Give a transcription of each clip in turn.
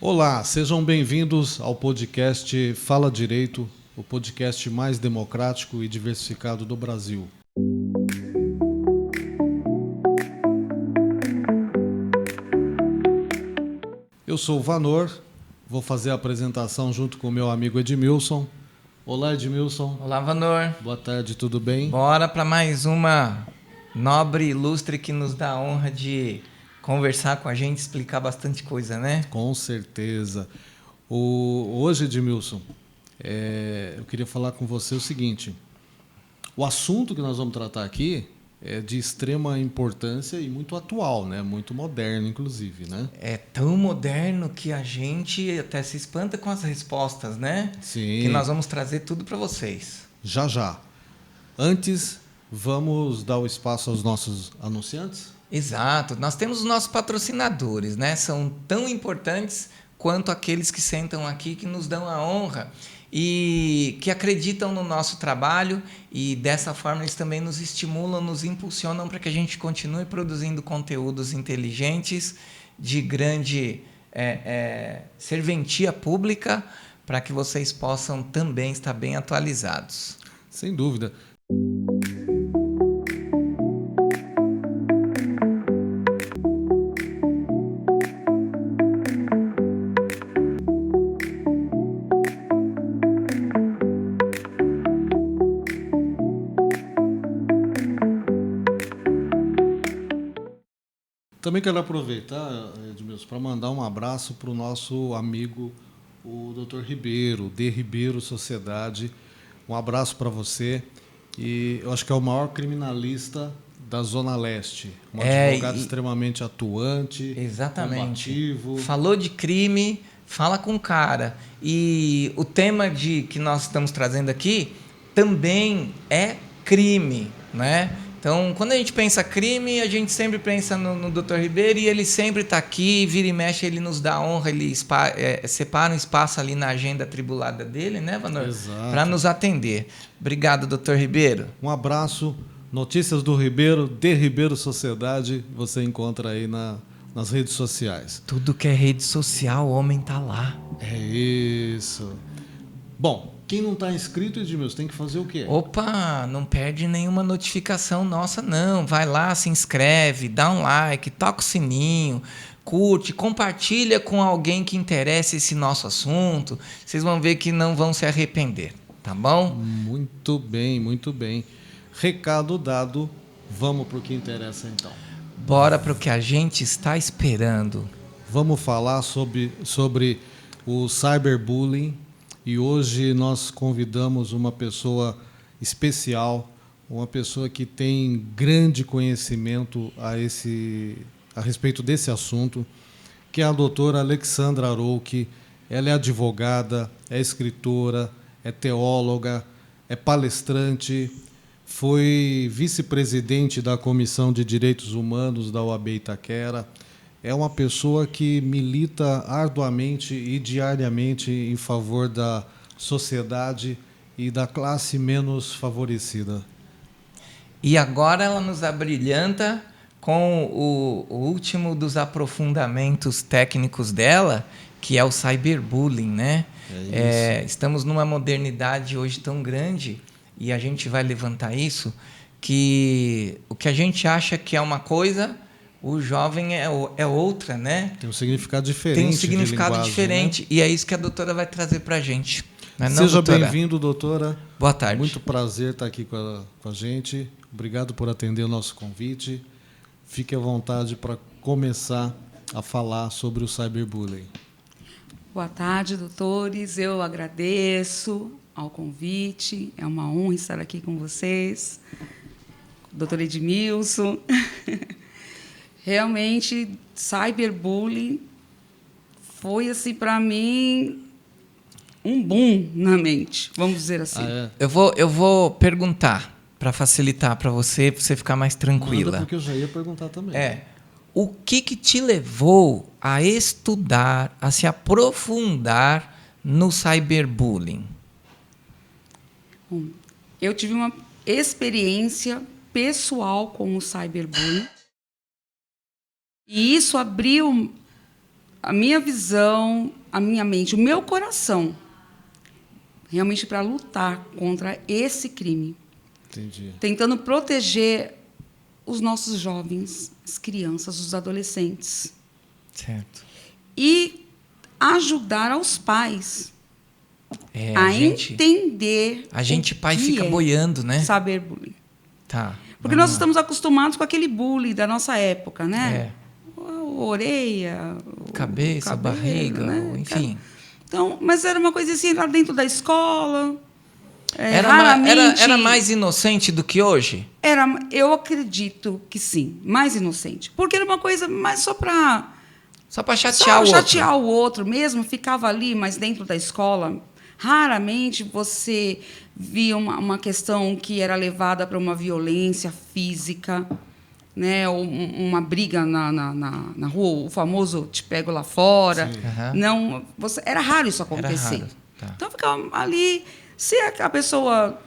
Olá, sejam bem-vindos ao podcast Fala Direito, o podcast mais democrático e diversificado do Brasil. Eu sou o Vanor, vou fazer a apresentação junto com o meu amigo Edmilson. Olá, Edmilson. Olá, Vanor. Boa tarde, tudo bem? Bora para mais uma nobre ilustre que nos dá a honra de conversar com a gente, explicar bastante coisa, né? Com certeza. Hoje, Edmilson, eu queria falar com você o seguinte. O assunto que nós vamos tratar aqui é de extrema importância e muito atual, né? Muito moderno, inclusive, né? É tão moderno que a gente até se espanta com as respostas, né? Sim. Que nós vamos trazer tudo para vocês. Já, já. Antes, vamos dar o espaço aos nossos anunciantes? Exato. Nós temos os nossos patrocinadores, né? São tão importantes quanto aqueles que sentam aqui, que nos dão a honra e que acreditam no nosso trabalho, e dessa forma eles também nos estimulam, nos impulsionam para que a gente continue produzindo conteúdos inteligentes, de grande serventia pública, para que vocês possam também estar bem atualizados. Sem dúvida. Também quero aproveitar, Edmilson, para mandar um abraço para o nosso amigo, o Dr. Ribeiro, de Ribeiro Sociedade. Um abraço para você. E eu acho que é o maior criminalista da Zona Leste. Um advogado extremamente atuante, combativo. Falou de crime, fala com o cara. E o tema que nós estamos trazendo aqui também é crime, né? Então, quando a gente pensa crime, a gente sempre pensa no Dr. Ribeiro, e ele sempre está aqui, vira e mexe, ele nos dá honra, ele separa um espaço ali na agenda atribulada dele, né, Vanor? Exato. Para nos atender. Obrigado, Dr. Ribeiro. Um abraço. Notícias do Ribeiro, de Ribeiro Sociedade, você encontra aí nas redes sociais. Tudo que é rede social, o homem tá lá. É isso. Bom, quem não está inscrito, Edmilson, tem que fazer o quê? Opa, não perde nenhuma notificação nossa, não. Vai lá, se inscreve, dá um like, toca o sininho, curte, compartilha com alguém que interesse esse nosso assunto. Vocês vão ver que não vão se arrepender, tá bom? Muito bem, muito bem. Recado dado, vamos para o que interessa então. Bora para o que a gente está esperando. Vamos falar sobre o cyberbullying. E hoje nós convidamos uma pessoa especial, uma pessoa que tem grande conhecimento a respeito desse assunto, que é a doutora Alexandra Arouque. Ela é advogada, é escritora, é teóloga, é palestrante, foi vice-presidente da Comissão de Direitos Humanos da OAB Itaquera. É uma pessoa que milita arduamente e diariamente em favor da sociedade e da classe menos favorecida. E agora ela nos abrilhanta com o último dos aprofundamentos técnicos dela, que é o cyberbullying, né? Estamos numa modernidade hoje tão grande, e a gente vai levantar isso, que o que a gente acha que é uma coisa, o jovem é outra, né? Tem um significado diferente. Tem um significado diferente, né? E é isso que a doutora vai trazer para a gente. Seja bem-vindo, doutora. Boa tarde. Muito prazer estar aqui com a gente. Obrigado por atender o nosso convite. Fique à vontade para começar a falar sobre o cyberbullying. Boa tarde, doutores. Eu agradeço ao convite. É uma honra estar aqui com vocês. Doutor Edmilson. Realmente, cyberbullying foi, assim, para mim, um boom na mente, vamos dizer assim. Eu vou perguntar, para facilitar para você ficar mais tranquila. Porque eu já ia perguntar também. O que te levou a estudar, a se aprofundar no cyberbullying? Bom, eu tive uma experiência pessoal com o cyberbullying. E isso abriu a minha visão, a minha mente, o meu coração, realmente para lutar contra esse crime. Entendi. Tentando proteger os nossos jovens, as crianças, os adolescentes. Certo. E ajudar aos pais A entender. A gente, o pai, que fica é boiando, né? cyberbullying. Tá. Porque nós estamos acostumados com aquele bullying da nossa época, né? Orelha, Cabeça, cabelo, barriga, né? enfim. Então, mas era uma coisa assim, lá dentro da escola. Era mais inocente do que hoje? Eu acredito que sim, mais inocente. Porque era uma coisa mais só para chatear o outro mesmo, ficava ali, mas dentro da escola. Raramente você via uma questão que era levada para uma violência física, né? Ou uma briga na rua, o famoso te pego lá fora. Uhum. Não, era raro isso acontecer. Era raro, tá. Então ficava ali, se a pessoa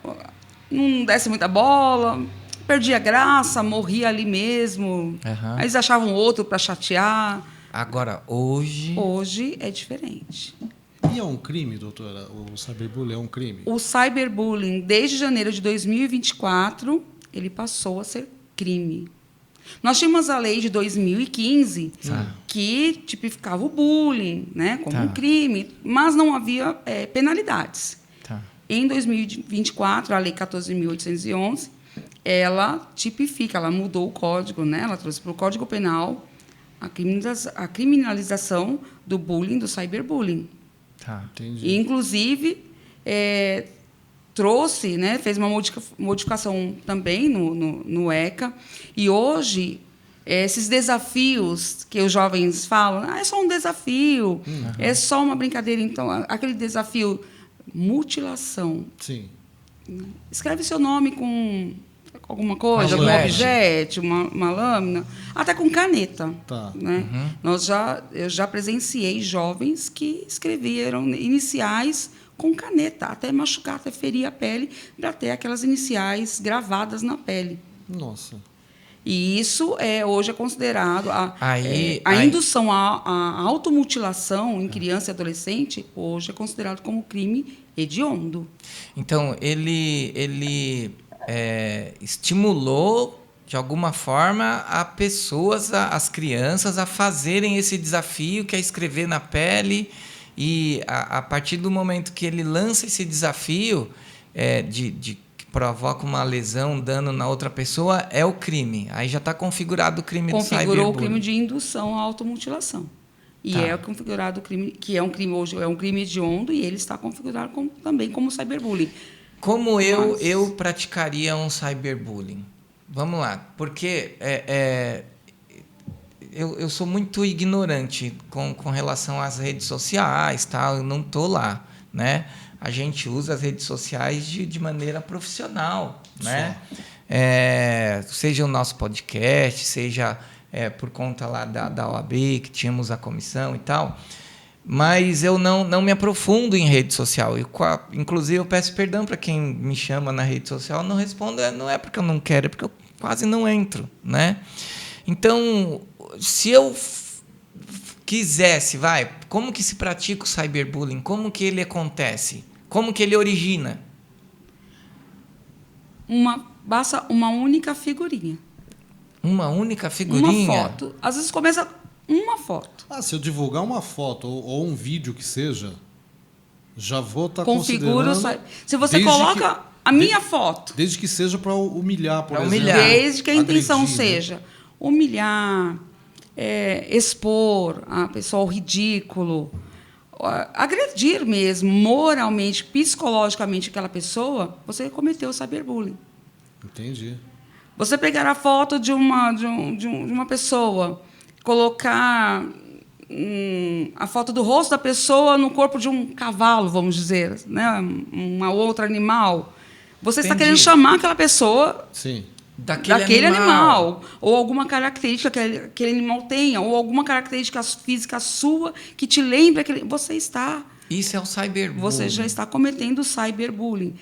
não desse muita bola, perdia a graça, morria ali mesmo. Uhum. Aí eles achavam outro para chatear. Agora, hoje... Hoje é diferente. E é um crime, doutora? O cyberbullying é um crime? O cyberbullying, desde janeiro de 2024, ele passou a ser crime. Nós tínhamos a lei de 2015 que tipificava o bullying, né, como um crime, mas não havia penalidades. Tá. Em 2024, a lei 14.811, ela tipifica, ela mudou o código, né, ela trouxe para o Código Penal a criminalização do bullying, do cyberbullying. Tá. Entendi. E, inclusive, trouxe, né, fez uma modificação também no ECA. E hoje, esses desafios que os jovens falam, é só um desafio, é só uma brincadeira. Então, aquele desafio, mutilação. Sim. Escreve seu nome com alguma coisa, algum objeto, uma lâmina, até com caneta. Tá. Né? Eu já presenciei jovens que escreveram iniciais com caneta, até machucar, até ferir a pele, para ter aquelas iniciais gravadas na pele. Nossa. E isso hoje é considerado a indução à automutilação em criança e adolescente, hoje é considerado como crime hediondo. Então, ele estimulou, de alguma forma, as crianças, a fazerem esse desafio, que é escrever na pele. E, a partir do momento que ele lança esse desafio, que provoca uma lesão, um dano na outra pessoa, é o crime. Aí já está configurado o crime do cyberbullying. Configurou o crime de indução à automutilação. E é configurado o crime, que é um crime hoje, é um crime hediondo, e ele está configurado também como cyberbullying. Como eu praticaria um cyberbullying? Vamos lá, porque eu sou muito ignorante com relação às redes sociais, tá? Eu não estou lá, né? A gente usa as redes sociais de maneira profissional, né? Seja o nosso podcast, seja por conta lá da OAB, que tínhamos a comissão e tal. Mas eu não me aprofundo em rede social. Inclusive, eu peço perdão para quem me chama na rede social. Eu não respondo, não é porque eu não quero, é porque eu quase não entro, né? Então, se eu quisesse, como que se pratica o cyberbullying? Como que ele acontece? Como que ele origina? Basta uma única figurinha. Uma única figurinha? Uma foto. Às vezes começa uma foto. Se eu divulgar uma foto ou um vídeo que seja, já vou estar Configura considerando... Se você coloca a minha foto... Desde que seja para humilhar, por exemplo. Desde que a intenção agredir, seja humilhar, expor a pessoa ao ridículo, agredir mesmo, moralmente, psicologicamente aquela pessoa, você cometeu o cyberbullying. Entendi. Você pegar a foto de uma pessoa, colocar a foto do rosto da pessoa no corpo de um cavalo, vamos dizer, né? Um outro animal. Você está querendo chamar aquela pessoa daquele animal. Ou alguma característica que aquele animal tenha, ou alguma característica física sua que te lembre que você está... Isso é o cyberbullying. Você já está cometendo o cyberbullying.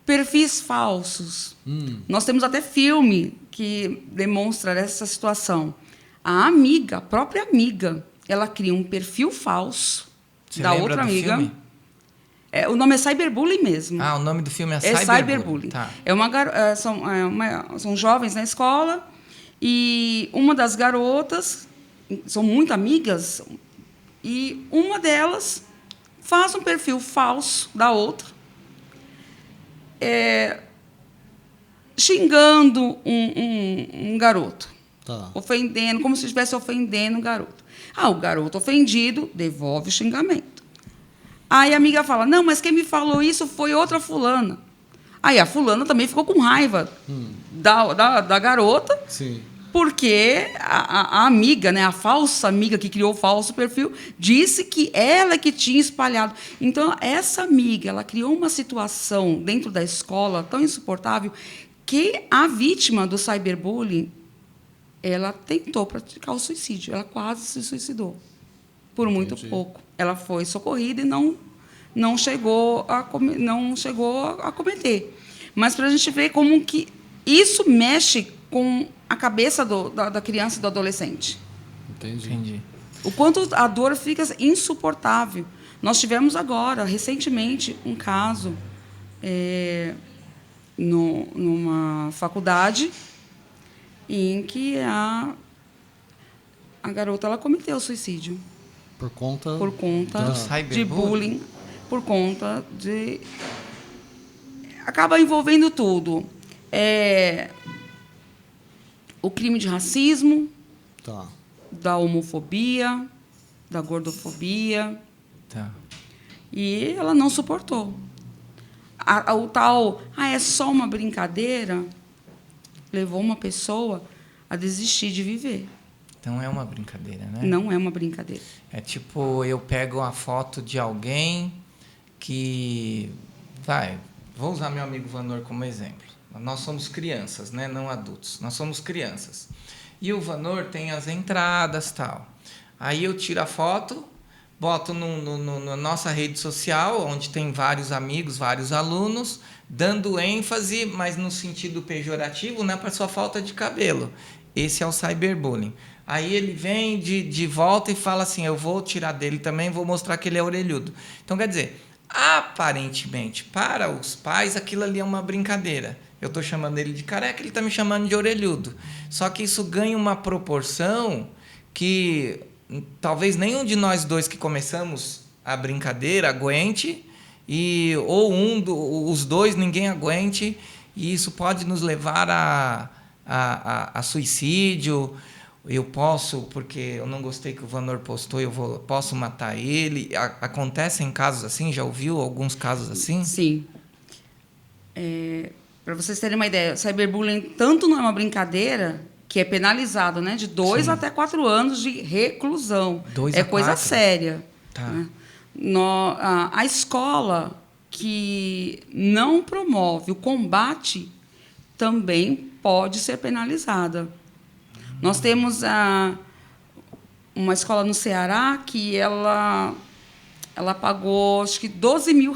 Perfis falsos. Nós temos até filme que demonstra essa situação. A própria amiga, ela cria um perfil falso Você da lembra outra do amiga. filme? O nome é cyberbullying mesmo. Ah, o nome do filme é É Cyberbullying. cyberbullying. Tá. São jovens na escola e uma das garotas, são muito amigas, e uma delas faz um perfil falso da outra, xingando um garoto, Tá. ofendendo, como se estivesse ofendendo o garoto. O garoto ofendido devolve o xingamento. Aí a amiga fala, não, mas quem me falou isso foi outra fulana. Aí a fulana também ficou com raiva da garota, Sim. porque a amiga, né, a falsa amiga que criou o falso perfil, disse que ela que tinha espalhado. Então, essa amiga, ela criou uma situação dentro da escola tão insuportável que a vítima do cyberbullying, ela tentou praticar o suicídio. Ela quase se suicidou. Por muito Entendi. pouco. Ela foi socorrida e não chegou a cometer. Mas para a gente ver como que isso mexe com a cabeça da criança e do adolescente. Entendi. O quanto a dor fica insuportável. Nós tivemos agora, recentemente, um caso numa faculdade em que a garota ela cometeu suicídio. Por conta Por conta Do de cyberbullying? bullying, por conta de... Acaba envolvendo tudo. O crime de racismo, Tá. da homofobia, da gordofobia, Tá. e ela não suportou. O tal, é só uma brincadeira, levou uma pessoa a desistir de viver. Então é uma brincadeira, né? Não é uma brincadeira. É tipo, eu pego uma foto de alguém que... Vou usar meu amigo Vanor como exemplo. Nós somos crianças, né? Não adultos. Nós somos crianças. E o Vanor tem as entradas e tal. Aí eu tiro a foto, boto na nossa rede social, onde tem vários amigos, vários alunos, dando ênfase, mas no sentido pejorativo, né, para sua falta de cabelo. Esse é o cyberbullying. Aí ele vem de volta e fala assim, eu vou tirar dele também, vou mostrar que ele é orelhudo. Então, quer dizer, aparentemente, para os pais, aquilo ali é uma brincadeira. Eu estou chamando ele de careca, ele está me chamando de orelhudo. Só que isso ganha uma proporção que talvez nenhum de nós dois que começamos a brincadeira aguente, ou os dois ninguém aguente, e isso pode nos levar a suicídio. Eu posso, porque eu não gostei que o Vanor postou, posso matar ele. Acontecem casos assim? Já ouviu alguns casos assim? Sim. Para vocês terem uma ideia, cyberbullying tanto não é uma brincadeira, que é penalizado, né, de 2 até 4 anos de reclusão. 2 é a coisa 4? séria. Tá. Né? A escola que não promove o combate também pode ser penalizada. Nós temos uma escola no Ceará que ela pagou, acho que, R$12 mil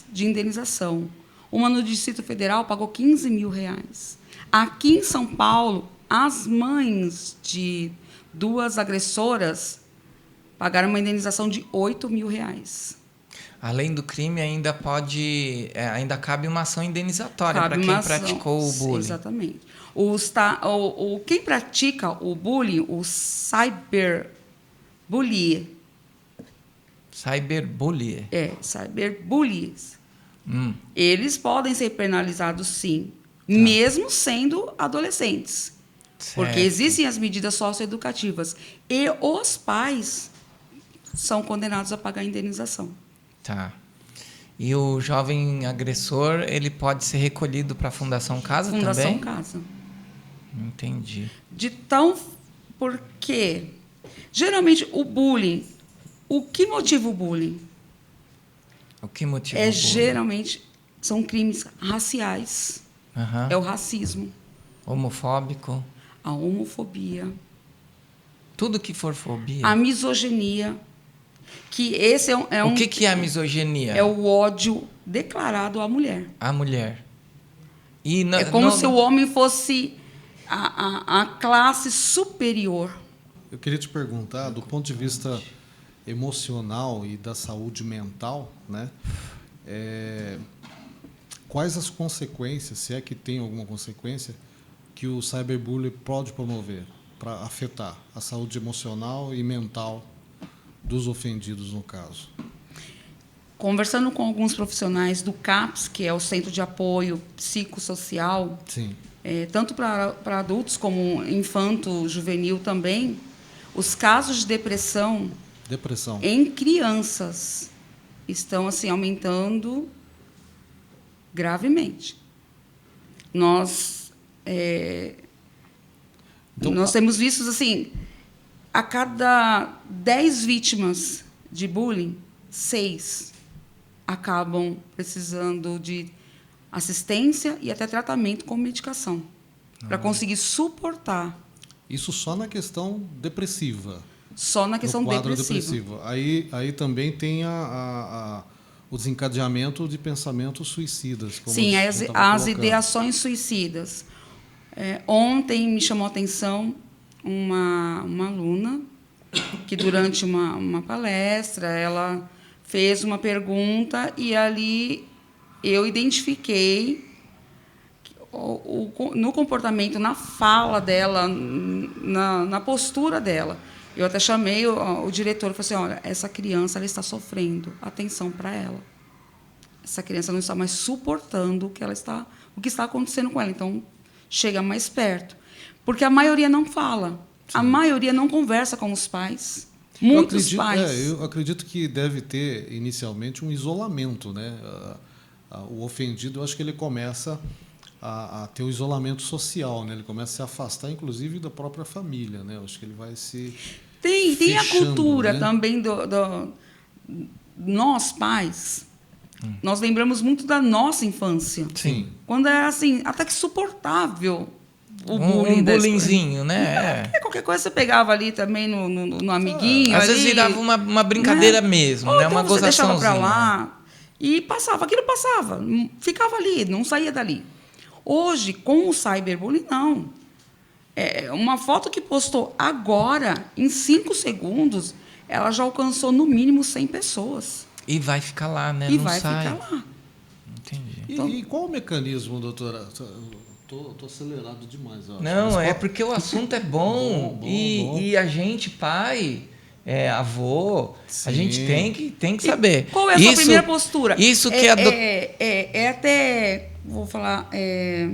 de indenização. Uma no Distrito Federal pagou R$15 mil. Aqui em São Paulo, as mães de 2 agressoras pagaram uma indenização de R$8 mil. Além do crime, ainda cabe uma ação indenizatória para quem praticou o bullying. Exatamente. Quem pratica o bullying, o cyberbullying. Cyberbullying. Cyberbullies. Eles podem ser penalizados, sim, mesmo sendo adolescentes. Certo. Porque existem as medidas socioeducativas. E os pais são condenados a pagar a indenização. Tá. E o jovem agressor, ele pode ser recolhido para a Fundação Casa também? Fundação Casa. Entendi. Porque geralmente o bullying, o que motiva o bullying? O que motiva o bullying? Geralmente são crimes raciais. Uhum. É o racismo, Homofóbico. a homofobia, Tudo que for fobia. a misoginia, que esse O que é a misoginia? É o ódio declarado à mulher. A mulher. É como se o homem fosse a classe superior. eu queria te perguntar, do ponto de vista emocional e da saúde mental, né? Quais as consequências, se é que tem alguma consequência, que o cyberbullying pode promover para afetar a saúde emocional e mental dos ofendidos, no caso? Conversando com alguns profissionais do CAPS, que é o Centro de Apoio Psicossocial, Sim. tanto para adultos como infanto-juvenil também, os casos de depressão em crianças estão assim aumentando gravemente. Nós temos visto assim, a cada 10 vítimas de bullying, 6 acabam precisando de assistência e até tratamento com medicação para conseguir suportar. Isso só na questão depressiva. Só na questão depressiva. Aí também tem o desencadeamento de pensamentos suicidas. Como sim, as ideações suicidas. Ontem me chamou a atenção uma aluna que, durante uma palestra, ela fez uma pergunta e ali eu identifiquei no comportamento, na fala dela, na postura dela. Eu até chamei o diretor e falei assim, olha, essa criança ela está sofrendo, atenção para ela. Essa criança não está mais suportando o que está acontecendo com ela, então chega mais perto. Porque a maioria não fala, sim, a maioria não conversa com os pais. Muitos pais. Eu acredito que deve ter, inicialmente, um isolamento, né? O ofendido, eu acho que ele começa a ter um isolamento social, né? Ele começa a se afastar, inclusive, da própria família, né? Eu acho que ele vai se tem a cultura, né, também nós, pais, nós lembramos muito da nossa infância. Sim. Quando era assim, até que suportável o bullying. Um bullyingzinho, né? Qualquer coisa você pegava ali também no amiguinho. Às vezes virava uma brincadeira, né, mesmo, né? Então uma gozaçãozinha. Você deixava para lá e passava. Aquilo passava, ficava ali, não saía dali. Hoje, com o cyberbullying, não. Uma foto que postou agora, em 5 segundos, ela já alcançou no mínimo 100 pessoas. E vai ficar lá, né? E não vai sai. ficar lá. Entendi. E qual o mecanismo, doutora? Tô acelerado demais. Eu acho. Não, porque o assunto é bom. Bom. E a gente, pai, avô, sim, a gente tem que saber. E qual é a sua primeira postura? Isso que até, vou falar, é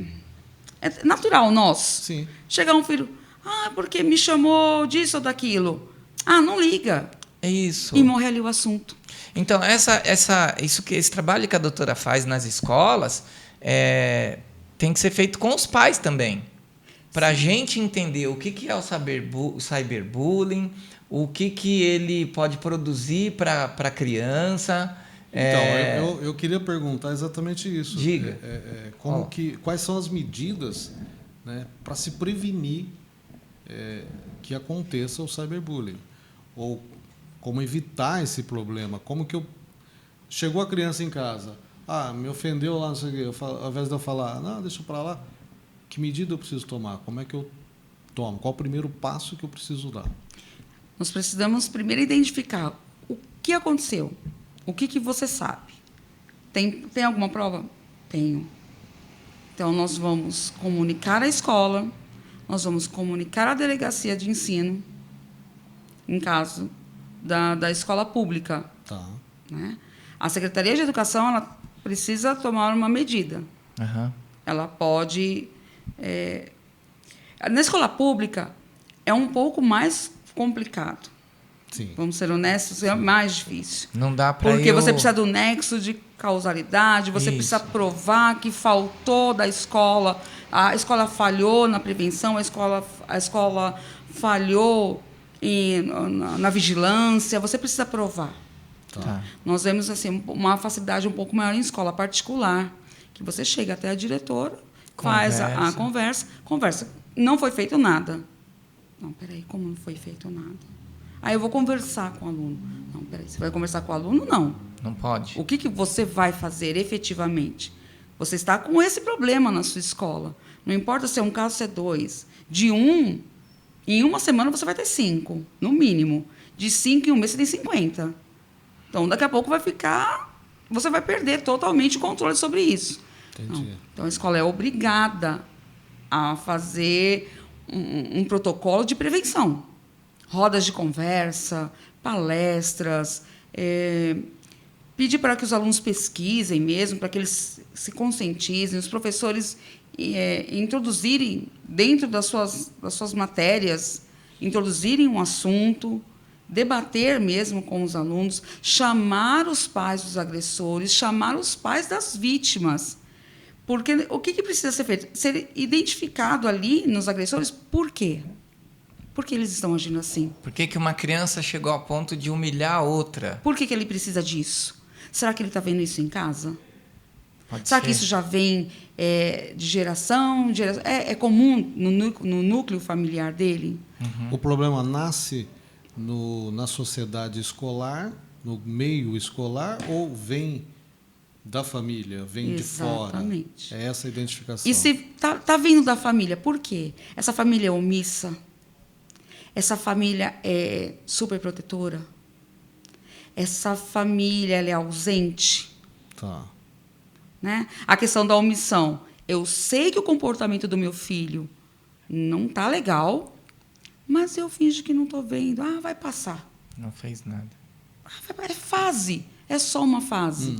natural nosso. Sim. Chegar um filho, porque me chamou disso ou daquilo. Não liga. É isso. E morre ali o assunto. Então, esse trabalho que a doutora faz nas escolas tem que ser feito com os pais também. Para a gente entender o que é o cyberbullying, o que ele pode produzir para a criança. Então, eu queria perguntar exatamente isso. Diga. Quais são as medidas, né, para se prevenir que aconteça o cyberbullying? Ou como evitar esse problema? Como que chegou a criança em casa, me ofendeu lá, não sei o quê, ao invés de eu falar, não, deixa para lá, que medida eu preciso tomar? Como é que eu tomo? Qual o primeiro passo que eu preciso dar? Nós precisamos primeiro identificar o que aconteceu, o que você sabe. Tem alguma prova? Tenho. Então, nós vamos comunicar à escola, nós vamos comunicar à delegacia de ensino, em caso da escola pública. Tá. Né? A Secretaria de Educação ela precisa tomar uma medida. Uhum. Ela pode... Na escola pública, é um pouco mais complicado. Sim. Vamos ser honestos, é mais difícil. Não dá para Porque você precisa do nexo de causalidade, você precisa provar que faltou da escola, a escola falhou na prevenção, a escola falhou na vigilância, você precisa provar. Tá. Nós vemos assim, uma facilidade um pouco maior em escola particular, que você chega até a diretora, faz a conversa. Não foi feito nada. Não, peraí, como não foi feito nada? Aí eu vou conversar com o aluno. Não, peraí, você vai conversar com o aluno? Não. Não pode. O que você vai fazer efetivamente? Você está com esse problema na sua escola. Não importa se é um caso, se é 2. De 1, Em uma semana você vai ter 5, no mínimo. De 5 em um mês você tem 50. Então, daqui a pouco você vai perder totalmente o controle sobre isso. Entendi. Então, a escola é obrigada a fazer um protocolo de prevenção. Rodas de conversa, palestras, pedir para que os alunos pesquisem mesmo, para que eles se conscientizem, os professores introduzirem dentro das suas matérias, introduzirem um assunto, debater mesmo com os alunos, chamar os pais dos agressores, chamar os pais das vítimas. Porque o que precisa ser feito? Ser identificado ali nos agressores, por quê? Por que eles estão agindo assim? Por que uma criança chegou ao ponto de humilhar a outra? Por que ele precisa disso? Será que ele está vendo isso em casa? Pode Será ser. que isso já vem de geração? É comum no núcleo familiar dele? O problema nasce na sociedade escolar, no meio escolar, ou vem da família, vem Exatamente. de fora? É essa a identificação. E se tá vindo da família, por quê? Essa família é omissa? Essa família é superprotetora? Essa família ela é ausente? Tá. Né? A questão da omissão. Eu sei que o comportamento do meu filho não está legal, mas eu finjo que não estou vendo. Ah, vai passar. Não fez nada. É fase. É só uma fase.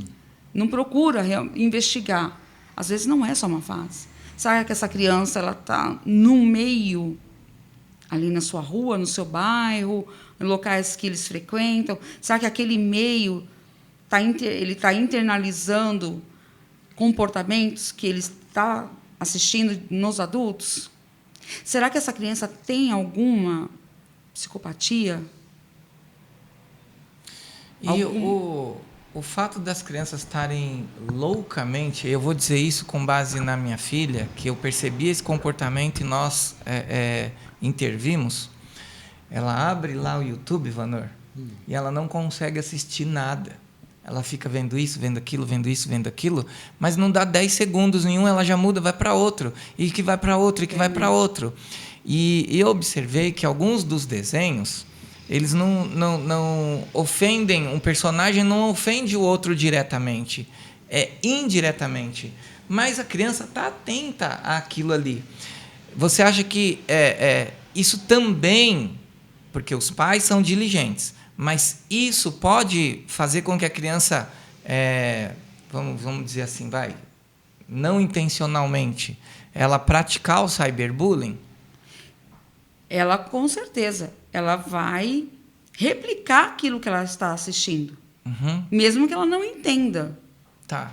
Não procura investigar. Às vezes não é só uma fase. Sabe que essa criança está no meio, ali na sua rua, no seu bairro, em locais que eles frequentam? Será que aquele meio ele está internalizando comportamentos que ele está assistindo nos adultos? Será que essa criança tem alguma psicopatia? E o fato das crianças estarem loucamente, eu vou dizer isso com base na minha filha, que eu percebi esse comportamento e nós intervimos. Ela abre lá o YouTube, Vanor, e ela não consegue assistir nada. Ela fica vendo isso, vendo aquilo, vendo isso, vendo aquilo, mas não dá 10 segundos nenhum, ela já muda, vai para outro, e que vai para outro, e que vai para outro. E eu observei que alguns dos desenhos, eles não ofendem, um personagem não ofende o outro diretamente, indiretamente, mas a criança está atenta àquilo ali. Você acha que isso também, porque os pais são diligentes, mas isso pode fazer com que a criança, vamos dizer assim, não intencionalmente, ela praticar o cyberbullying? Ela, com certeza, ela vai replicar aquilo que ela está assistindo, mesmo que ela não entenda. Tá,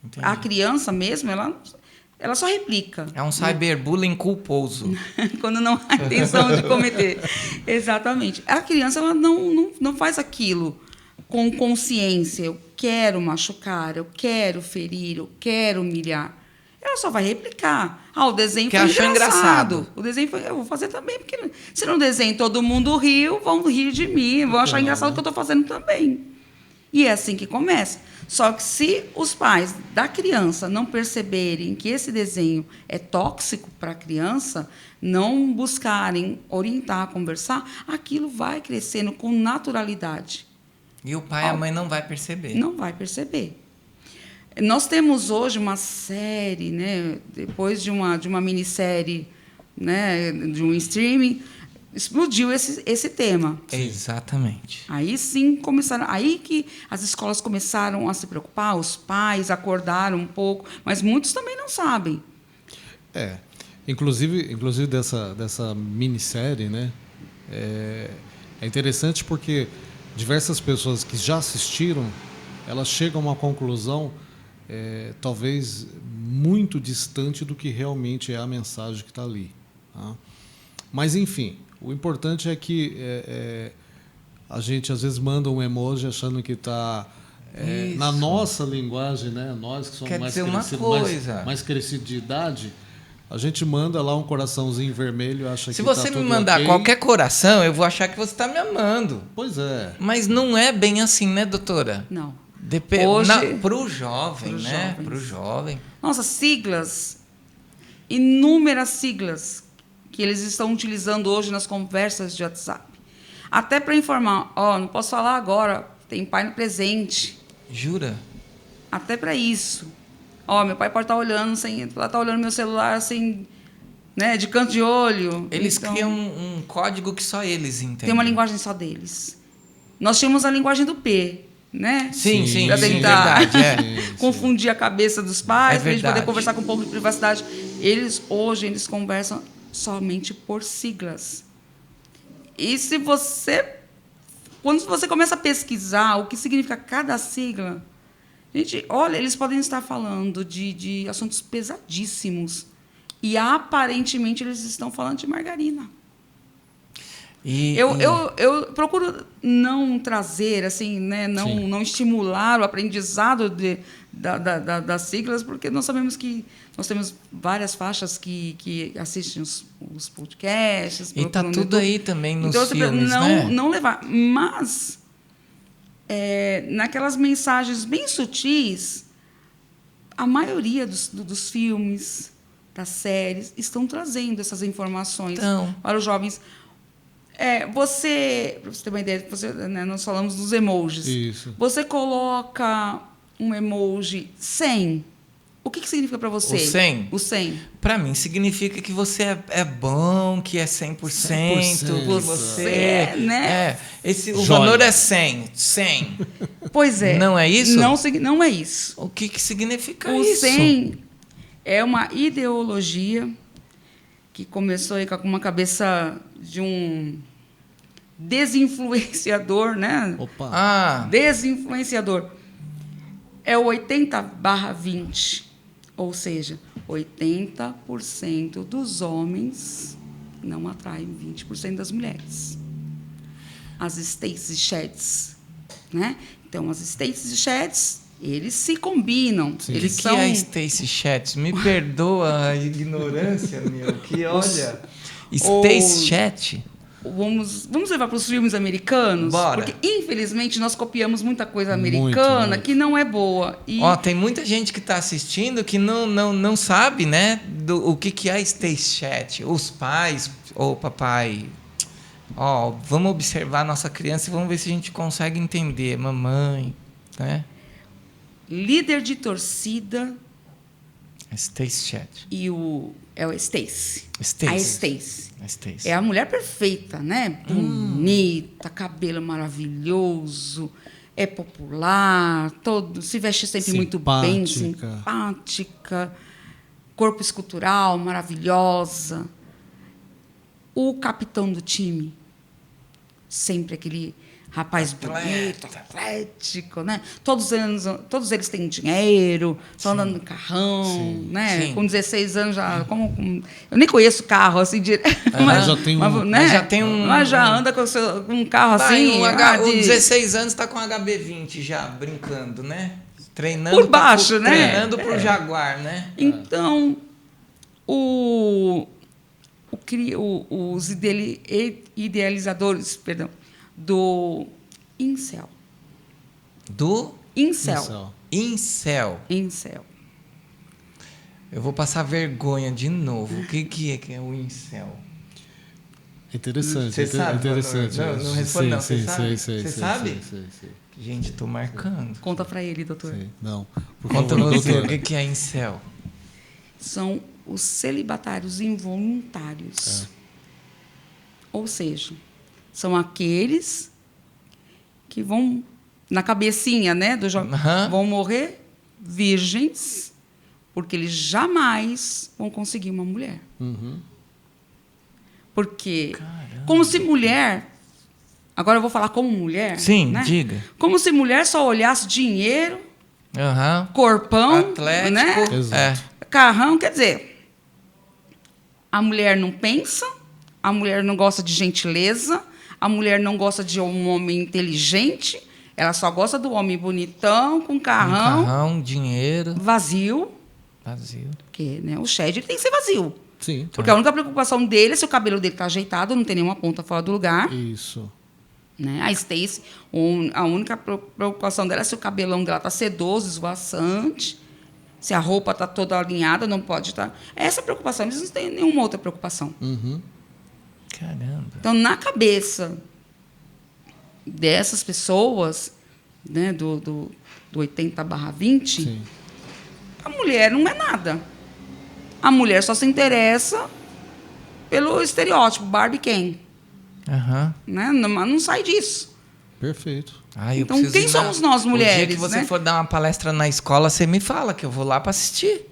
entendi. A criança mesmo, ela só replica. É um cyberbullying culposo. Quando não há intenção de cometer. Exatamente. A criança ela não faz aquilo com consciência. Eu quero machucar, eu quero ferir, eu quero humilhar. Ela só vai replicar. O desenho que foi achou engraçado. O desenho foi... Eu vou fazer também, porque se não desenho todo mundo riu, vão rir de mim, vão achar engraçado o que eu estou fazendo também. E é assim que começa. Só que se os pais da criança não perceberem que esse desenho é tóxico para a criança, não buscarem orientar, conversar, aquilo vai crescendo com naturalidade. E o pai e a mãe não vai perceber. Não vai perceber. Nós temos hoje uma série, né, depois de uma minissérie, né, de um streaming, explodiu esse tema. Exatamente. Aí sim começaram, aí que as escolas começaram a se preocupar, os pais acordaram um pouco, mas muitos também não sabem. Inclusive dessa minissérie, né? É interessante porque diversas pessoas que já assistiram, elas chegam a uma conclusão talvez muito distante do que realmente é a mensagem que está ali. Tá? Mas, enfim, o importante é que a gente, às vezes, manda um emoji achando que está na nossa linguagem, né? Nós que somos mais crescidos de idade, a gente manda lá um coraçãozinho vermelho e acha que se você tá me mandar okay. Qualquer coração, eu vou achar que você está me amando. Pois é. Mas não é bem assim, né, doutora? Não. Para o jovem, Para o jovem. Nossa, siglas, inúmeras siglas que eles estão utilizando hoje nas conversas de WhatsApp. Até para informar, não posso falar agora, tem pai no presente. Jura? Até para isso. Meu pai pode estar olhando meu celular assim, né, de canto de olho. Eles então, criam um código que só eles entendem. tem uma linguagem só deles. Nós tínhamos a linguagem do P, né? Sim, Para tentar verdade, confundir a cabeça dos pais, para a gente poder verdade. conversar com um pouco de privacidade. Hoje, eles conversam somente por siglas. E quando você começa a pesquisar o que significa cada sigla, gente, olha, eles podem estar falando de assuntos pesadíssimos. E, aparentemente, eles estão falando de margarina. Eu procuro não trazer, assim, né, não estimular o aprendizado das siglas, porque nós sabemos que nós temos várias faixas que assistem os podcasts. E está tudo aí também nos filmes, não levar. Mas, naquelas mensagens bem sutis, a maioria dos filmes, das séries, estão trazendo essas informações para os jovens. Para você ter uma ideia, nós falamos dos emojis. Isso. Você coloca um emoji 100. O que significa para você? O 100? O 100. Para mim, significa que você é bom, que é 100%. 100%. Que você... né? O valor é 100. 100. Pois é. Não é isso? Não é isso. O que significa o isso? O 100 é uma ideologia que começou aí com uma cabeça de um desinfluenciador, né? Opa. Desinfluenciador. É o 80/20. Ou seja, 80% dos homens não atraem 20% das mulheres. As Stacy Chats, né? Então, as Stacy Chats, eles se combinam. O que é Stacy Chats? Me perdoa a ignorância, meu. Que olha... Stacy Chat... Vamos levar para os filmes americanos? Bora. Porque, infelizmente, nós copiamos muita coisa americana muito. Que não é boa. Tem muita gente que está assistindo que não sabe, né, o que é Stacy Chat. Os pais, papai... vamos observar a nossa criança e vamos ver se a gente consegue entender. Mamãe, né? Líder de torcida... Stacy Chat. É o Stacy. A Stacy. É a mulher perfeita, né? Bonita, cabelo maravilhoso, é popular, se veste sempre muito bem, simpática, corpo escultural, maravilhosa. O capitão do time, sempre aquele rapaz bonito, atlético, né? Todos eles têm dinheiro, estão andando no carrão, né? Sim. Com 16 anos já... eu nem conheço carro, assim, mas já tem mas já anda com um carro assim... Com 16 anos está com HB20 já, brincando, né? Treinando por baixo, né? Treinando para o Jaguar, né? Então, os idealizadores, do incel. Do? Incel. Eu vou passar vergonha de novo. O que é o incel? Interessante. Você sabe? Interessante. Não responde, não. Você sabe? Você sabe? Gente, estou marcando. Conta para ele, doutor. Não. Conta você. O que é incel? São os celibatários involuntários. Ou seja, são aqueles que vão, na cabecinha, né, do jovem, vão morrer virgens, porque eles jamais vão conseguir uma mulher. Porque, como se mulher... Agora eu vou falar como mulher. Sim, né? diga. Como se mulher só olhasse dinheiro, corpão, atlético, né? Carrão, quer dizer... A mulher não pensa, a mulher não gosta de gentileza, a mulher não gosta de um homem inteligente, ela só gosta do homem bonitão, com carrão, dinheiro. Vazio. Porque, né, o Shed tem que ser vazio. Sim. Porque a única preocupação dele é se o cabelo dele está ajeitado, não tem nenhuma ponta fora do lugar. Isso. Né? A Stacy, a única preocupação dela é se o cabelão dela está sedoso, esvoaçante. Se a roupa está toda alinhada, não pode estar. Essa preocupação, eles não têm nenhuma outra preocupação. Caramba. Então, na cabeça dessas pessoas, né, do 80/20, Sim. a mulher não é nada. A mulher só se interessa pelo estereótipo, Barbie Ken. Aham. Né? Não sai disso. Perfeito. Ah, eu Então, preciso quem ir somos nós, O mulheres? dia que você né? for dar uma palestra na escola, você me fala que eu vou lá para assistir.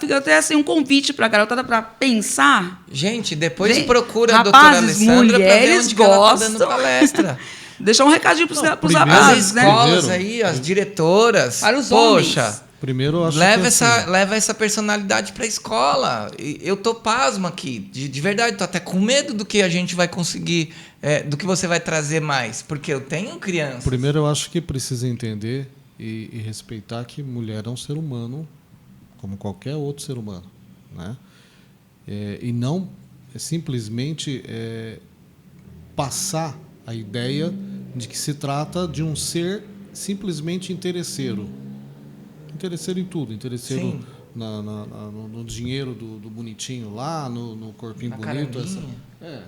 Fica até assim um convite para a garotada para pensar. Gente, depois Vem, procura a doutora rapazes, Alessandra para ver mulheres onde que ela tá gostam. dando palestra. Deixar um recadinho para os primeiro- As rapazes, né? escolas Primeiro- aí, as diretoras. Para os Poxa, homens. Primeiro, eu acho leva que essa, assim, leva essa personalidade para a escola. Eu tô pasmo aqui, de verdade, tô até com medo do que a gente vai conseguir, do que você vai trazer mais, porque eu tenho crianças. primeiro eu acho que precisa entender e respeitar que mulher é um ser humano como qualquer outro ser humano, né? E não simplesmente passar a ideia de que se trata de um ser simplesmente interesseiro. Interesseiro em tudo, interesseiro Sim. no dinheiro do bonitinho lá, no corpinho Na bonito. caranguinha.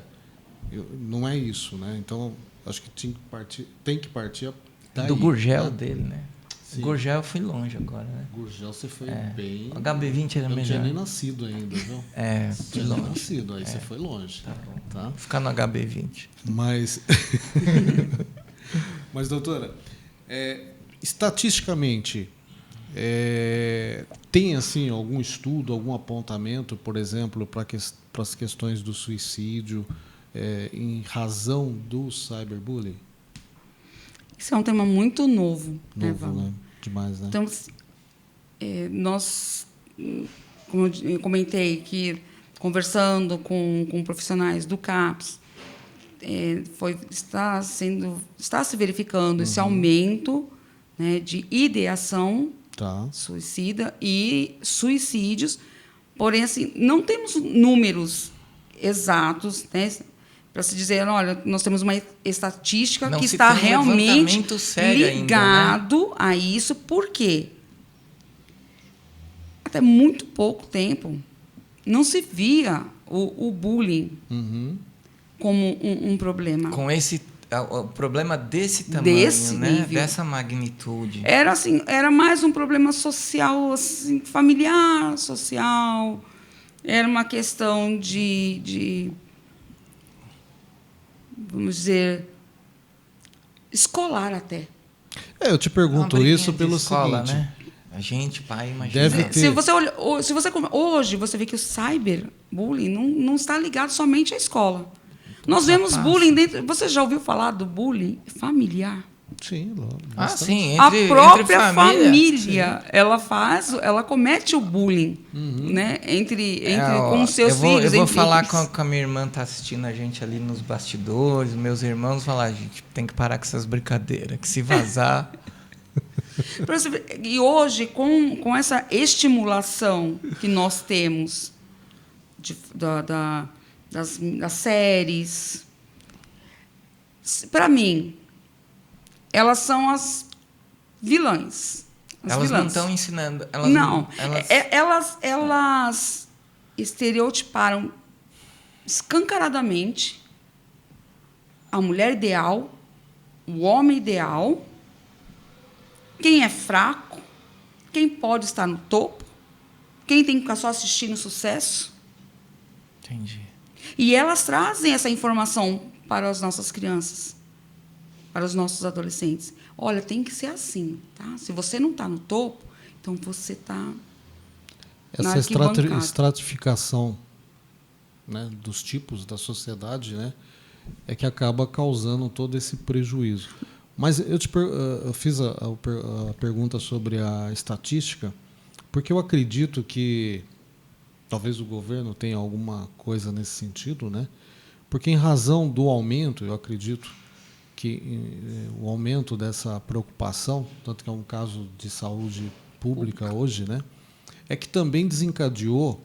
Não é isso, né? Então, acho que tem que partir daí, Do Gurgel né? dele, né? Sim. Gurgel eu fui longe agora, né? Gurgel, você foi bem... O HB20 era Eu não tinha melhor. nem nascido ainda, viu? Fui Tinha nem longe. nascido, aí você foi longe. Tá bom. Tá? Ficar no HB20. Mas, mas doutora, estatisticamente, tem assim algum estudo, algum apontamento, por exemplo, para as questões do suicídio em razão do cyberbullying? Isso é um tema muito novo. Novo, Val? né? Demais, né? Então, nós, como eu comentei, que conversando com profissionais do CAPS, está se verificando esse aumento, né, de ideação Tá. suicida e suicídios, porém assim não temos números exatos, né, para se dizer, olha, nós temos uma estatística Não que se está tem um realmente levantamento sério ligado ainda, né? a isso, porque até muito pouco tempo não se via o bullying Uhum. como um problema. Com o problema desse tamanho, Desse né? nível. Dessa magnitude. Era assim, era mais um problema social, assim, familiar, social. Era uma questão de vamos dizer, escolar até. Eu te Uma pergunto briguinha isso de pelo escola, seguinte. né? A gente, pai, imagina. Deve ter. Se você hoje você vê que o cyberbullying não está ligado somente à escola. Nós vemos passa. bullying dentro. Você já ouviu falar do bullying familiar? Sim, Ah, bastante. sim, A entre própria família. ela comete o bullying, né? Entre com os seus filhos. Eu vou entre falar eles. com a minha irmã, tá assistindo a gente ali nos bastidores, meus irmãos, falar, gente, tem que parar com essas brincadeiras, que se vazar. Pra você ver, e hoje, com essa estimulação que nós temos das séries, para mim, elas são as vilãs. Elas não estão ensinando. Elas estereotiparam escancaradamente a mulher ideal, o homem ideal, quem é fraco, quem pode estar no topo, quem tem que ficar só assistindo sucesso. Entendi. E elas trazem essa informação para as nossas crianças, para os nossos adolescentes. Olha, tem que ser assim, tá? Se você não está no topo, então você está na Essa arquibancada. estratificação, né, dos tipos da sociedade, né, é que acaba causando todo esse prejuízo. Mas eu fiz a pergunta sobre a estatística, porque eu acredito que talvez o governo tenha alguma coisa nesse sentido, né? Porque em razão do aumento, eu acredito que o aumento dessa preocupação, tanto que é um caso de saúde pública hoje, né, é que também desencadeou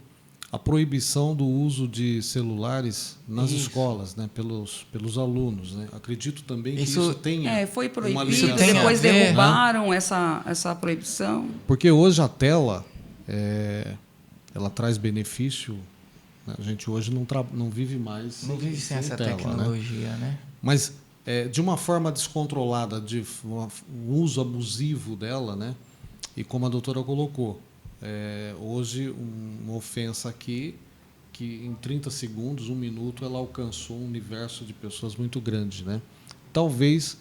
a proibição do uso de celulares nas escolas, né, pelos alunos, né? Acredito também que isso tenha foi uma proibido, ligação. tem a depois ver, derrubaram essa proibição. Porque hoje a tela, ela traz benefício. Né? A gente hoje não vive mais não vive sem essa tela, tecnologia, né? Mas de uma forma descontrolada, de um uso abusivo dela, né? E como a doutora colocou, hoje uma ofensa aqui que em 30 segundos, 1 minuto, ela alcançou um universo de pessoas muito grande, né? Talvez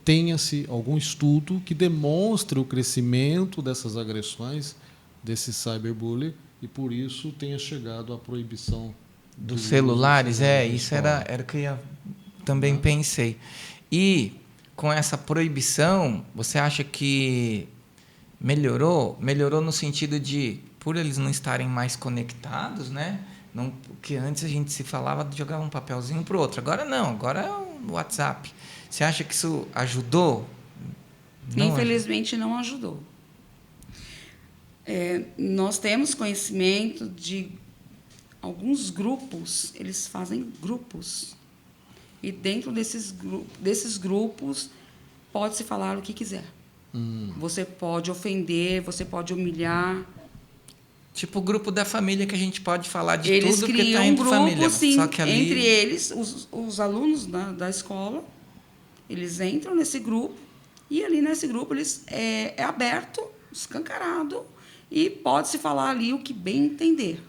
tenha-se algum estudo que demonstre o crescimento dessas agressões, desse cyberbullying, e por isso tenha chegado à proibição dos celulares. Isso era o que eu também pensei. E com essa proibição, você acha que melhorou? Melhorou no sentido de, por eles não estarem mais conectados, né? Não, porque antes a gente se falava de jogar um papelzinho para o outro. Agora não, agora é o WhatsApp. Você acha que isso ajudou? Infelizmente não ajudou. Nós temos conhecimento de alguns grupos, eles fazem grupos. E dentro desses grupos pode-se falar o que quiser. Você pode ofender, você pode humilhar. Tipo o grupo da família, que a gente pode falar de eles tudo que está entre entre família. Sim, só que ali... entre eles, os alunos da escola, eles entram nesse grupo e ali nesse grupo eles é aberto, escancarado, e pode-se falar ali o que bem entender.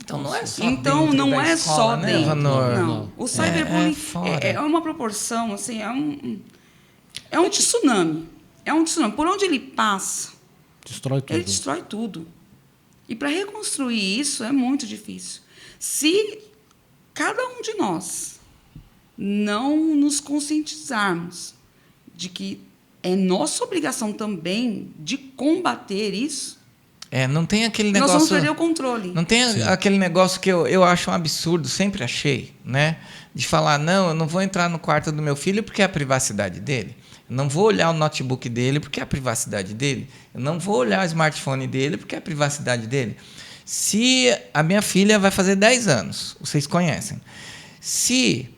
Então não é só então, dentro não da é escola, só né, dentro. Vanor? Não. O cyberbullying é uma proporção, assim, é um tsunami. É um tsunami. Por onde ele passa, destrói tudo. Ele destrói tudo. E para reconstruir isso é muito difícil. Se cada um de nós não nos conscientizarmos de que é nossa obrigação também de combater isso, não tem aquele negócio... Nós vamos perder o controle. Não tem aquele negócio que eu acho um absurdo, sempre achei, né? De falar, não, eu não vou entrar no quarto do meu filho porque é a privacidade dele. Eu não vou olhar o notebook dele porque é a privacidade dele. Eu não vou olhar o smartphone dele porque é a privacidade dele. Se a minha filha vai fazer 10 anos, vocês conhecem. Se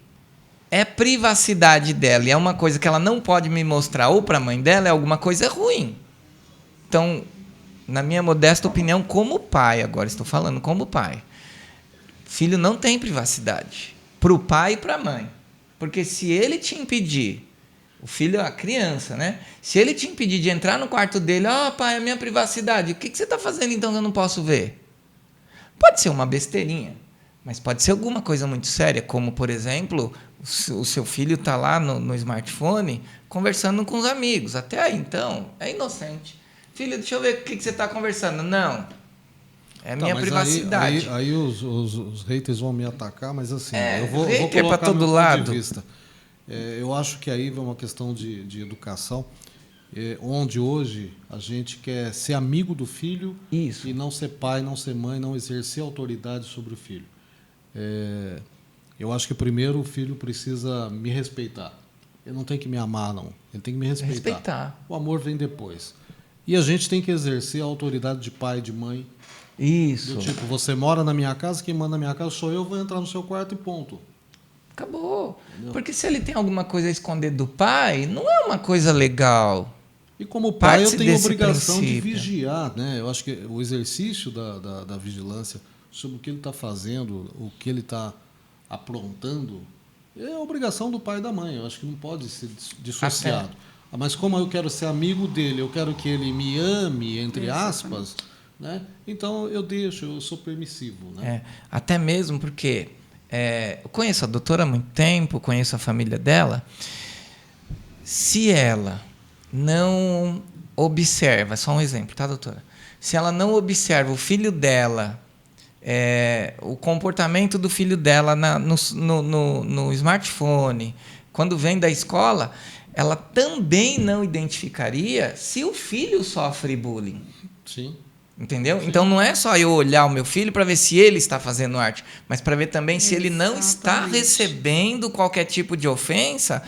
é privacidade dela e é uma coisa que ela não pode me mostrar ou para a mãe dela, é alguma coisa ruim. Então... Na minha modesta opinião, como pai, agora estou falando como pai, filho não tem privacidade para o pai e para a mãe. Porque se ele te impedir, o filho é a criança, né? Se ele te impedir de entrar no quarto dele, pai, é minha privacidade, o que você está fazendo então que eu não posso ver? Pode ser uma besteirinha, mas pode ser alguma coisa muito séria, como, por exemplo, o seu filho está lá no smartphone conversando com os amigos. Até aí, então, é inocente. Filho, deixa eu ver o que você está conversando. Não. É minha privacidade. Aí os haters vão me atacar, mas assim, eu vou hater colocar para todo meu lado. ponto de vista. Eu acho que aí vem uma questão de educação, onde hoje a gente quer ser amigo do filho. Isso. E não ser pai, não ser mãe, não exercer autoridade sobre o filho. Eu acho que primeiro o filho precisa me respeitar. Ele não tem que me amar, não. Ele tem que me respeitar. O amor vem depois. E a gente tem que exercer a autoridade de pai e de mãe. Isso. Do tipo, você mora na minha casa, quem manda na minha casa sou eu, vou entrar no seu quarto e ponto. Acabou. Entendeu? Porque se ele tem alguma coisa a esconder do pai, não é uma coisa legal. E como pai, eu tenho a obrigação de vigiar, né? Eu acho que o exercício da vigilância sobre o que ele está fazendo, o que ele está aprontando, é a obrigação do pai e da mãe. Eu acho que não pode ser dissociado. Mas como eu quero ser amigo dele, eu quero que ele me ame, entre aspas, né? Então eu sou permissivo. Né? Até mesmo porque eu conheço a doutora há muito tempo, conheço a família dela. Se ela não observa, só um exemplo, tá, doutora? Se ela não observa o filho dela, o comportamento do filho dela no smartphone, quando vem da escola, ela também não identificaria se o filho sofre bullying. Sim. Entendeu? Sim. Então não é só eu olhar o meu filho para ver se ele está fazendo arte, mas para ver também se ele não está recebendo qualquer tipo de ofensa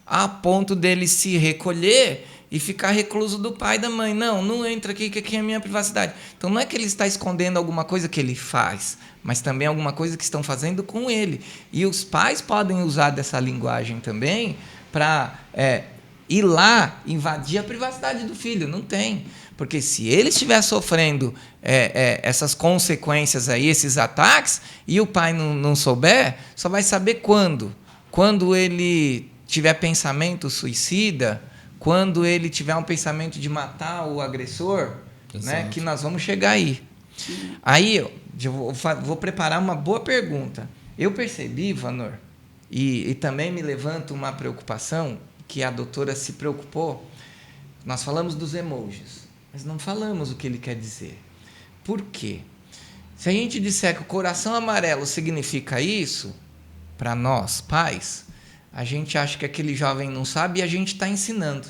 a ponto dele se recolher e ficar recluso do pai e da mãe. Não entra aqui, que aqui é a minha privacidade. Então não é que ele está escondendo alguma coisa que ele faz, mas também alguma coisa que estão fazendo com ele. E os pais podem usar dessa linguagem também para ir lá invadir a privacidade do filho. Não tem. Porque se ele estiver sofrendo essas consequências aí, esses ataques, e o pai não souber, só vai saber quando. Quando ele tiver pensamento suicida, quando ele tiver um pensamento de matar o agressor, né, que nós vamos chegar aí. Aí eu vou preparar uma boa pergunta. Eu percebi, Vanor, e também me levanta uma preocupação, que a doutora se preocupou. Nós falamos dos emojis, mas não falamos o que ele quer dizer. Por quê? Se a gente disser que o coração amarelo significa isso, para nós, pais, a gente acha que aquele jovem não sabe e a gente está ensinando.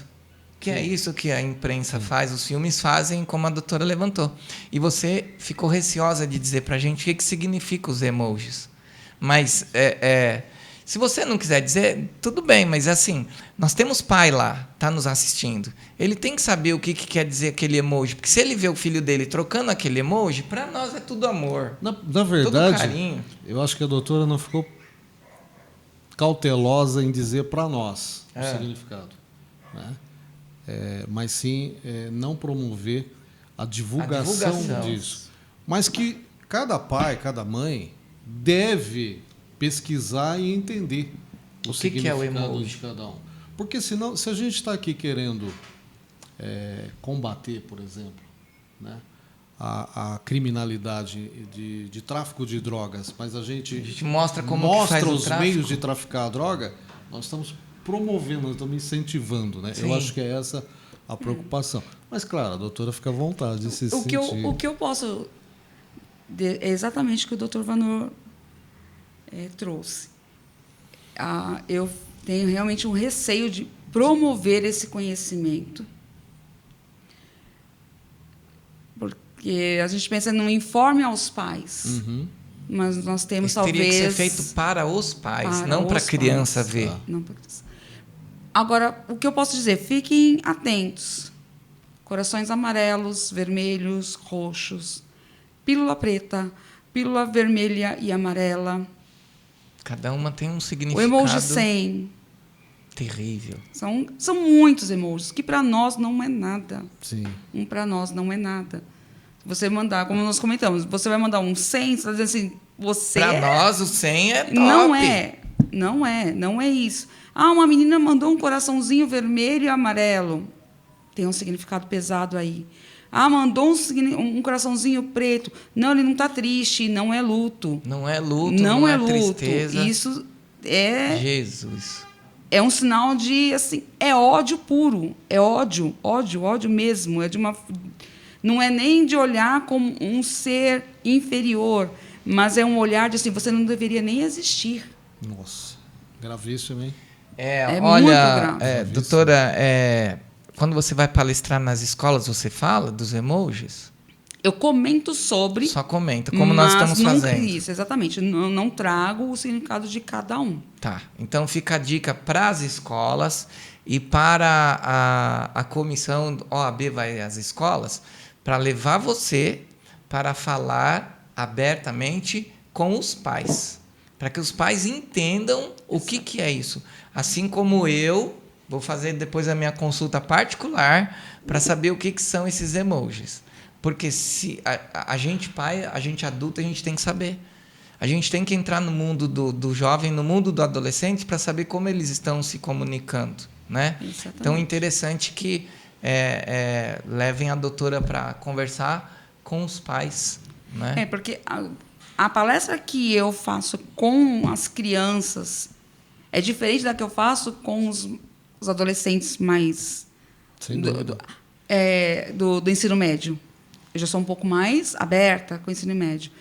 Que é isso que a imprensa faz, os filmes fazem, como a doutora levantou. E você ficou receosa de dizer para a gente o que significa os emojis. Mas, se você não quiser dizer, tudo bem, mas assim, nós temos pai lá, está nos assistindo. Ele tem que saber o que quer dizer aquele emoji, porque se ele vê o filho dele trocando aquele emoji, para nós é tudo amor. Na verdade, tudo carinho. Eu acho que a doutora não ficou cautelosa em dizer para nós o significado, né? Mas sim não promover a divulgação disso. Mas que cada pai, cada mãe deve pesquisar e entender o significado é o emoji de cada um. Porque senão, se a gente está aqui querendo combater, por exemplo, né, a criminalidade de tráfico de drogas, mas a gente mostra como mostra que faz os meios de traficar a droga, nós estamos promovendo, nós estamos incentivando, né? Eu acho que é essa a preocupação. Mas, claro, a doutora fica à vontade de se sentir. O que eu posso... É exatamente o que o doutor Vanor trouxe. Eu tenho realmente um receio de promover esse conhecimento, porque a gente pensa no informe aos pais, mas nós temos talvez... Teria que ser feito para os pais, não para a criança ver. Não para a criança. Agora, o que eu posso dizer? Fiquem atentos. Corações amarelos, vermelhos, roxos, pílula preta, pílula vermelha e amarela. Cada uma tem um significado. O emoji 100. Terrível. São muitos emojis, que para nós não é nada. Sim. Para nós não é nada. Você mandar, como nós comentamos, você vai mandar um 100, você está dizendo assim, você... Para nós, o 100 é top. Não é isso. Uma menina mandou um coraçãozinho vermelho e amarelo. Tem um significado pesado aí. Mandou um coraçãozinho preto. Não, ele não está triste, não é luto. Não é luto, não é luto. Tristeza. Isso é... Jesus. É um sinal de, assim, é ódio puro. É ódio mesmo. Não é nem de olhar como um ser inferior, mas é um olhar de assim, você não deveria nem existir. Nossa, gravíssimo, hein? Olha, muito grave. Doutora, quando você vai palestrar nas escolas, você fala dos emojis? Eu comento sobre... Só comenta, como nós estamos fazendo. Isso, exatamente. Não trago o significado de cada um. Tá. Então, fica a dica para as escolas e para a comissão OAB vai às escolas, para levar você para falar abertamente com os pais, para que os pais entendam o que é isso. Assim como eu vou fazer depois a minha consulta particular para saber o que são esses emojis. Porque se a gente pai, a gente adulto, a gente tem que saber. A gente tem que entrar no mundo do jovem, no mundo do adolescente, para saber como eles estão se comunicando, né? Exatamente. Então, é interessante que levem a doutora para conversar com os pais, né? Porque a palestra que eu faço com as crianças é diferente da que eu faço com os adolescentes mais do ensino médio. Eu já sou um pouco mais aberta com o ensino médio.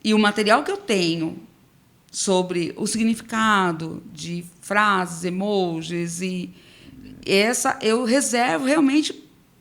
E o material que eu tenho sobre o significado de frases, emojis, eu reservo realmente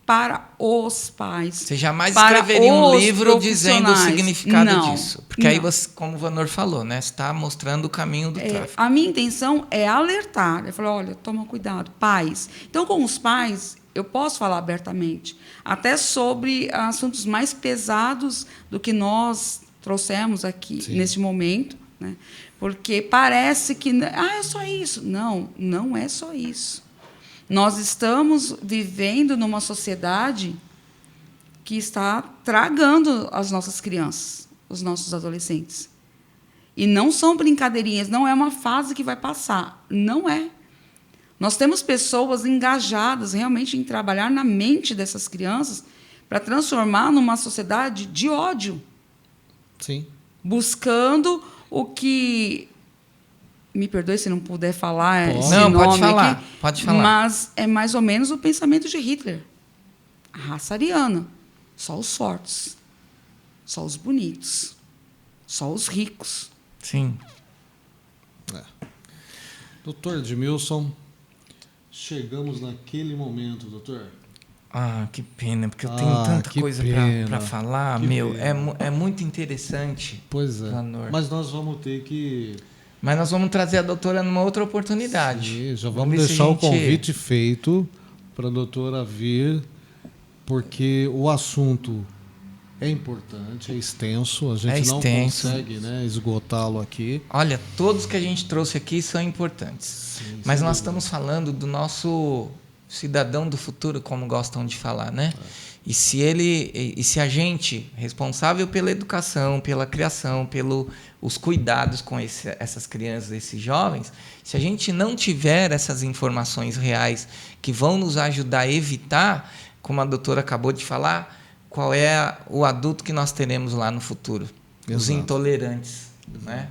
para os pais. Você jamais escreveria um livro dizendo o significado disso. Porque aí, você, como o Vanor falou, né, você está mostrando o caminho do tráfico. A minha intenção é alertar. Eu falo, olha, toma cuidado, pais. Então, com os pais, eu posso falar abertamente, até sobre assuntos mais pesados do que nós trouxemos aqui, sim, neste momento, né? Porque parece que é só isso. Não é só isso. Nós estamos vivendo numa sociedade que está tragando as nossas crianças, os nossos adolescentes. E não são brincadeirinhas, não é uma fase que vai passar. Não é. Nós temos pessoas engajadas realmente em trabalhar na mente dessas crianças para transformar numa sociedade de ódio. Sim. Buscando o que... Me perdoe se não puder falar esse não, nome pode falar, aqui, pode falar. mas é mais ou menos o pensamento de Hitler. A raça ariana. Só os fortes. Só os bonitos. Só os ricos. Sim. Doutor Edmilson, chegamos naquele momento, doutor. Ah, que pena, porque eu tenho tanta coisa para falar, meu. É muito interessante. Pois é. Lanor. Mas nós vamos ter que... Mas nós vamos trazer a doutora numa outra oportunidade. Sim, já vamos deixar o convite feito para a doutora vir, porque o assunto é importante, é extenso, a gente não consegue, né, esgotá-lo aqui. Olha, todos que a gente trouxe aqui são importantes. Sim, mas nós estamos falando do nosso cidadão do futuro, como gostam de falar, né? E se a gente, responsável pela educação, pela criação, pelos cuidados com essas crianças, esses jovens, se a gente não tiver essas informações reais que vão nos ajudar a evitar, como a doutora acabou de falar, qual é o adulto que nós teremos lá no futuro? Exato. Os intolerantes, né?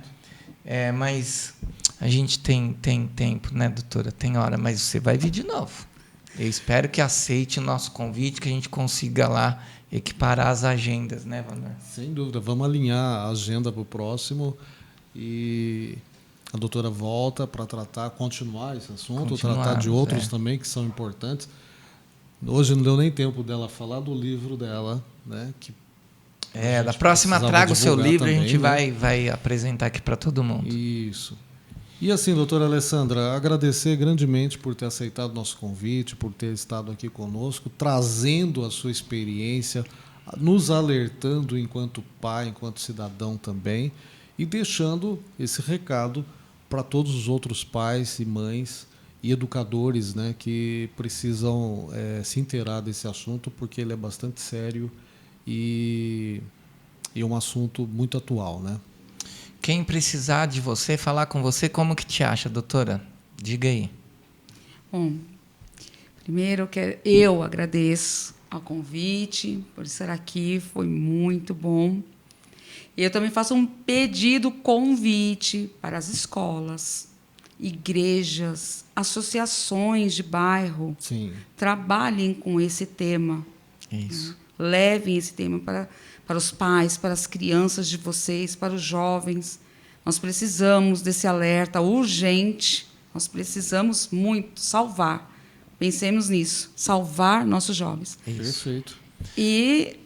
Mas a gente tem tempo, né, doutora? Tem hora, mas você vai vir de novo. Eu espero que aceite o nosso convite, que a gente consiga lá equiparar as agendas, né, Vanor? Sem dúvida. Vamos alinhar a agenda para o próximo e a doutora volta para continuar esse assunto, tratar de outros também que são importantes. Hoje não deu nem tempo dela falar do livro dela, né? Da próxima traga o seu livro e a gente né? vai apresentar aqui para todo mundo. Isso. E assim, doutora Alessandra, agradecer grandemente por ter aceitado o nosso convite, por ter estado aqui conosco, trazendo a sua experiência, nos alertando enquanto pai, enquanto cidadão também, e deixando esse recado para todos os outros pais e mães e educadores, né, que precisam se inteirar desse assunto, porque ele é bastante sério e é um assunto muito atual, né? Quem precisar de você, falar com você, como que te acha, doutora? Diga aí. Bom, primeiro eu agradeço ao convite por estar aqui, foi muito bom. E eu também faço um convite para as escolas, igrejas, associações de bairro. Sim. Trabalhem com esse tema. Isso. Levem esse tema para os pais, para as crianças de vocês, para os jovens. Nós precisamos desse alerta urgente. Nós precisamos muito salvar. Pensemos nisso, salvar nossos jovens. Isso. Perfeito. E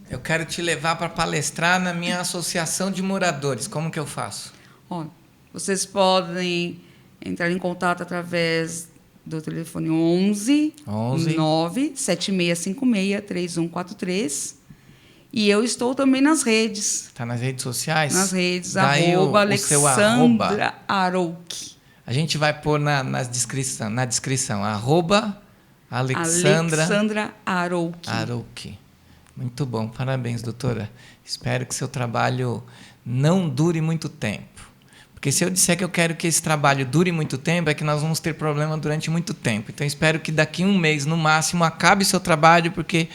eu quero te levar para palestrar na minha associação de moradores. Como que eu faço? Vocês podem entrar em contato através do telefone 11 976563143. E eu estou também nas redes. Está nas redes sociais? Nas redes, @Alexandra Arouque. A gente vai pôr na descrição, @Alexandra Arouque. Muito bom, parabéns, doutora. Espero que seu trabalho não dure muito tempo. Porque se eu disser que eu quero que esse trabalho dure muito tempo, é que nós vamos ter problema durante muito tempo. Então, espero que daqui a um mês, no máximo, acabe seu trabalho, porque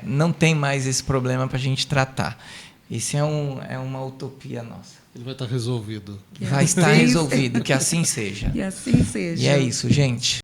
não tem mais esse problema para a gente tratar. Isso é uma utopia nossa. Ele vai estar resolvido. Vai estar resolvido, que assim seja. Que assim seja. E é isso, gente.